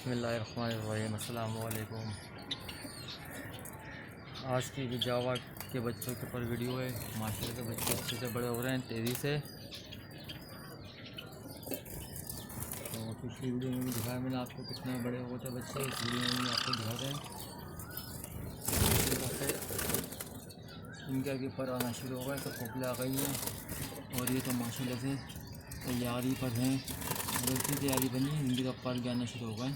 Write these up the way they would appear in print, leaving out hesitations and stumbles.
बिस्मिल्लाहिर्रहमानिर्रहीम। अस्सलाम वालेकुम। आज की जो जावा के बच्चों के ऊपर वीडियो है। माशाल्लाह के बच्चे अच्छे से बड़े हो रहे हैं तेज़ी से। तो पिछली वीडियो में भी दिखाया मैंने आपको कितने बड़े हो गए थे बच्चे। इस वीडियो में भी आपको दिखा दें इनके आगे पर आना शुरू हो गए, तो खोखले आ गई हैं और ये तो माशाल्लाह से तैयारी पर हैं और इतनी तैयारी बनी है इनके पर भी आना शुरू हो गए।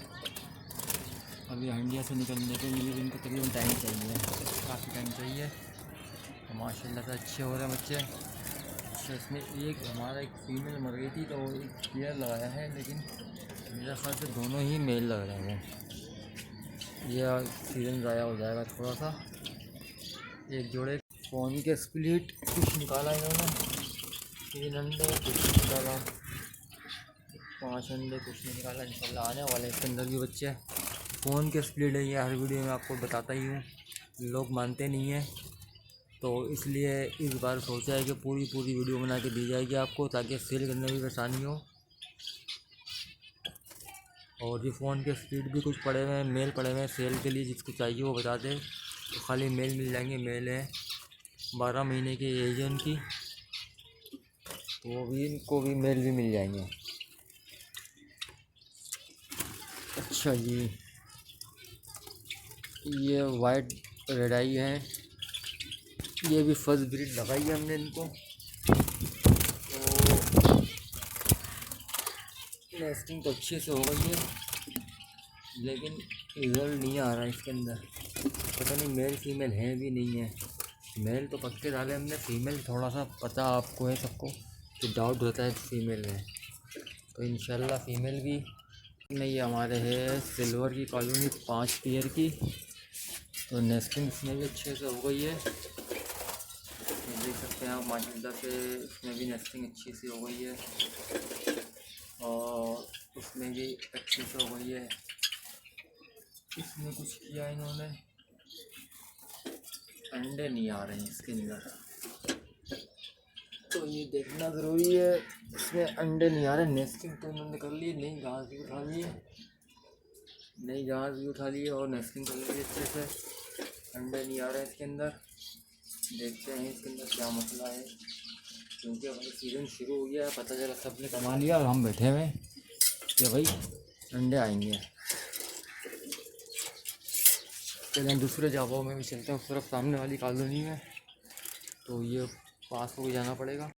अभी हंडिया से निकलने के लिए इनको तकरीबन टाइम चाहिए, काफ़ी टाइम चाहिए। तो माशाल्लाह से अच्छे हो रहे हैं बच्चे। अच्छा, इसमें एक हमारा एक फीमेल मर गई थी तो वो एक पेयर लगाया है, लेकिन मेरे ख्याल से दोनों ही मेल लग रहे हैं। यह सीजन ज़ाया हो जाएगा थोड़ा सा। एक जोड़े फ़ोन के स्प्लिट कुछ निकाला इन्होंने, 3 अंडे कुछ निकाला, 5 अंडे कुछ निकाला। इंशाल्लाह आने वाले इसके अंदर भी बच्चे। फ़ोन के स्प्लिट है, ये हर वीडियो में आपको बताता ही हूँ, लोग मानते नहीं हैं। तो इसलिए इस बार सोचा है कि पूरी वीडियो बना के दी जाएगी आपको, ताकि सेल करने में भी आसानी हो। और ये फ़ोन के स्प्लिट भी कुछ पड़े हुए हैं, मेल पड़े हुए हैं सेल के लिए, जिसको चाहिए वो बता दे। तो खाली मेल मिल जाएंगे। मेल है 12 महीने की एज है उनकी, तो वो भी इनको भी मेल भी मिल जाएंगे। अच्छा जी, ये वाइट रेड आई है, ये भी फर्स्ट ब्रीड लगाई है हमने इनको। तो नेस्टिंग तो अच्छे से हो गई है, लेकिन रिजल्ट नहीं आ रहा है इसके अंदर। पता नहीं मेल फीमेल है भी नहीं है। मेल तो पक्के डाले हमने, फीमेल थोड़ा सा पता आपको है सबको कि डाउट रहता है फीमेल में। तो इंशाल्लाह फीमेल भी नहीं। हमारे है सिल्वर की कॉलोनी 5 पेयर की, तो नेस्टिंग इसमें भी अच्छे से हो गई है। ये देख सकते हैं आप माशाल्लाह से, इसमें भी नेस्टिंग अच्छी सी हो गई है और उसमें भी अच्छे से हो गई है। इसमें कुछ किया इन्होंने, अंडे नहीं आ रहे हैं इसके अंदर, तो ये देखना ज़रूरी है। इसमें अंडे नहीं आ रहे। नेस्टिंग तो इन्होंने कर ली, नई घास भी उठा ली है, और नेस्टिंग कर ली अच्छे से। अंडे नहीं आ रहे हैं इसके अंदर। देखते हैं इसके अंदर क्या मसला है, क्योंकि अभी सीज़न शुरू हो गया है। पता चला सब ने कमा लिया और हम बैठे हुए कि भाई अंडे आएंगे। चलें दूसरे जागों में भी चलते हैं, उस तरफ सामने वाली कॉलोनी में। तो ये पास हो जाना पड़ेगा।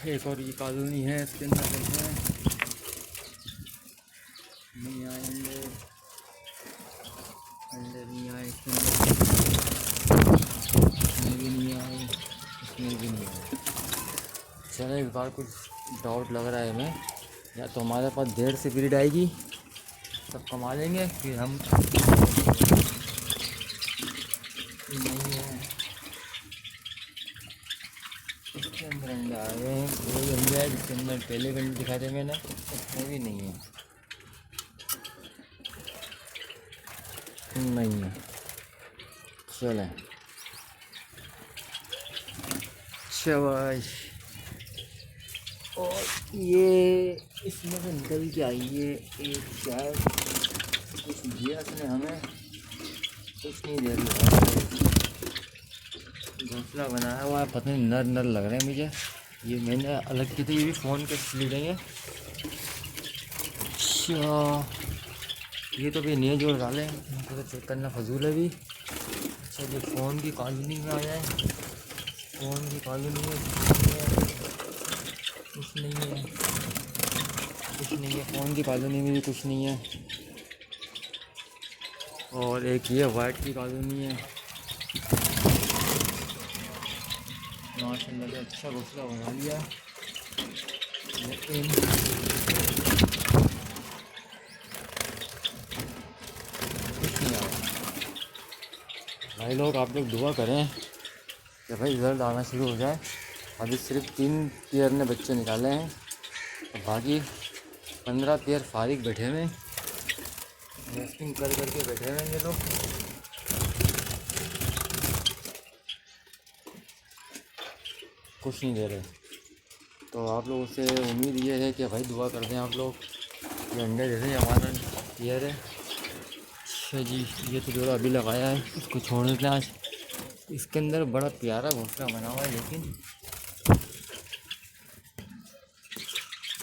एक और ये कॉलोनी है, इसके अंदर देखते हैं। नहीं आए अंडे, नहीं आए इसके अंदर, इसमें भी नहीं आए, इसमें भी नहीं आए। चलो इस बार कुछ डाउट लग रहा है हमें, या तो हमारे पास देर से ब्रीड आएगी, सब कमा लेंगे, फिर हम नहीं है। इसके अंदर अंडे आ गए हैं, वही अंडे है जिसके अंदर पहले घंटे दिखाए थे मैंने, इसमें भी नहीं है। चलें शाबाश। और ये इसमें से निकल के आई है एक, शायद कुछ दिया इसने हमें, कुछ नहीं दे रही। घोंसला बनाया हुआ है, पता नहीं नर लग रहे हैं मुझे। ये मैंने अलग की थी, ये भी फ़ोन के स्प्लिट है ये। अच्छा, ये तो भी नए जोड़ डाले हैं, इनको तो चेक करना फजूल है भी। चलिए फ़ोन की कॉलोनी में आ जाए। फ़ोन की कॉलोनी में कुछ नहीं है, फ़ोन की कॉलोनी में भी कुछ नहीं है। और एक ये वाइट की कॉलोनी है, माशाल्लाह से अच्छा घोंसला बना लिया, लेकिन कुछ नहीं आया। भाई लोग आप लोग दुआ करें कि भाई रिजल्ट आना शुरू हो जाए। अभी सिर्फ 3 पेयर ने बच्चे निकाले हैं, तो बाकी 15 पेयर फारिग बैठे हुए, नेस्टिंग कर करके बैठे हुए हैं ये लोग। कुछ नहीं दे रहे। तो आप लोगों से उम्मीद ये है कि भाई दुआ कर दें आप लोग, ये अंडे दे दें। हमारा पेयर है। अच्छा जी, ये तो जोड़ा अभी लगाया है, इसको छोड़ देते हैं आज। इसके अंदर बड़ा प्यारा घोंसला बना हुआ है, लेकिन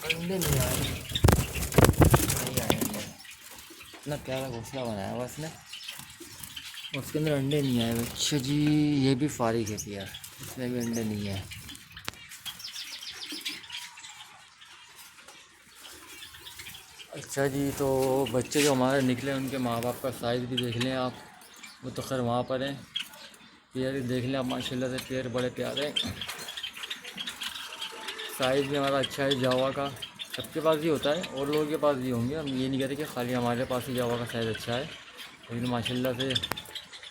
अंडे नहीं आए, नहीं आए अंडे। इतना प्यारा घोंसला बनाया हुआ इसने, उसके अंदर अंडे नहीं आए। अच्छा जी, ये भी फारिग है पेयर, इसमें भी अंडे नहीं है। अच्छा जी, तो बच्चे जो हमारे निकले उनके माँ बाप का साइज़ भी देख लें आप, वो तो खैर वहाँ पर हैं। पेयर देख लें आप, माशाल्लाह से पेयर बड़े प्यारे हैं। साइज़ भी हमारा अच्छा है जावा का, सबके पास ही होता है और लोगों के पास भी होंगे, हम ये नहीं कहते कि खाली हमारे पास ही जावा का साइज़ अच्छा है। लेकिन माशाल्लाह से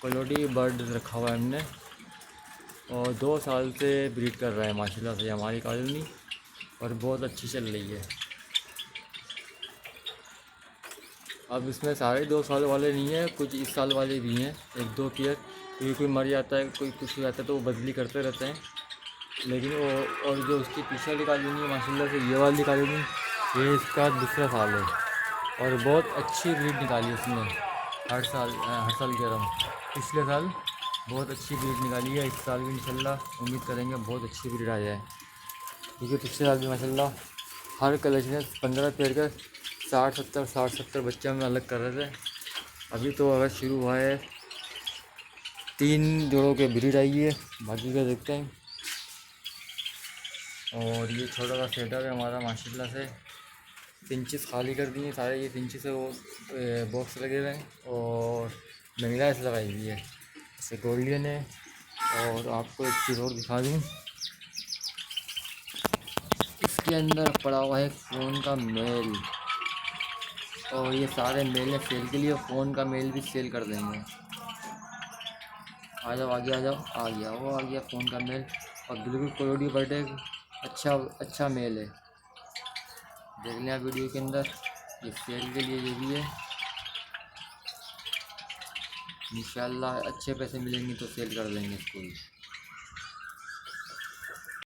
क्वालिटी बर्ड रखा हुआ है हमने, और 2 साल से ब्रीड कर रहा है माशाल्लाह से हमारी कॉलोनी, और बहुत अच्छी चल रही है। अब इसमें सारे 2 साल वाले नहीं हैं, कुछ इस साल वाले भी हैं, 1-2 पेयर, क्योंकि कोई मर जाता है, कोई कुछ हो जाता है, तो वो बदली करते रहते हैं। लेकिन वो, और जो उसकी पीछे वाली कॉलोनी है माशाल्लाह से, ये वाली कॉलोनी, ये इसका दूसरा साल है, और बहुत अच्छी ब्रीड निकाली उसने हर साल कह रहा हूँ, पिछले साल बहुत अच्छी ब्रीड निकाली है। इस साल भी इंशाल्लाह उम्मीद करेंगे बहुत अच्छी ब्रीड आ जाए, क्योंकि पिछले साल भी माशाल्लाह हर कलेक्शन में 15 पेयर का 60-70 बच्चे हम अलग कर रहे थे। अभी तो अगर शुरू हुआ है, 3 जोड़ों के ब्रीड आई है, बाकी का देखते हैं। और ये छोटा सा सेटअप है हमारा माशाल्लाह से, पिंचेस खाली कर दिए सारे, ये पिंचेस है वो बॉक्स लगे हुए हैं, और मैगलाइस लगाई हुई है, जैसे गोल्डन है। और आपको एक चीज़ और दिखा दूँ, इसके अंदर पड़ा हुआ है फ़ोन का मेल, और ये सारे मेल हैं सेल के लिए, फ़ोन का मेल भी सेल कर देंगे। आ जाओ आगे, आ जाओ, आ गया वो, आ गया फ़ोन का मेल, और बिल्कुल क्वालिटी बर्थडे अच्छा मेल है। देख लें आप वीडियो के अंदर, ये सेल के लिए ये भी है। इंशाल्लाह अच्छे पैसे मिलेंगे तो सेल कर देंगे इसको भी।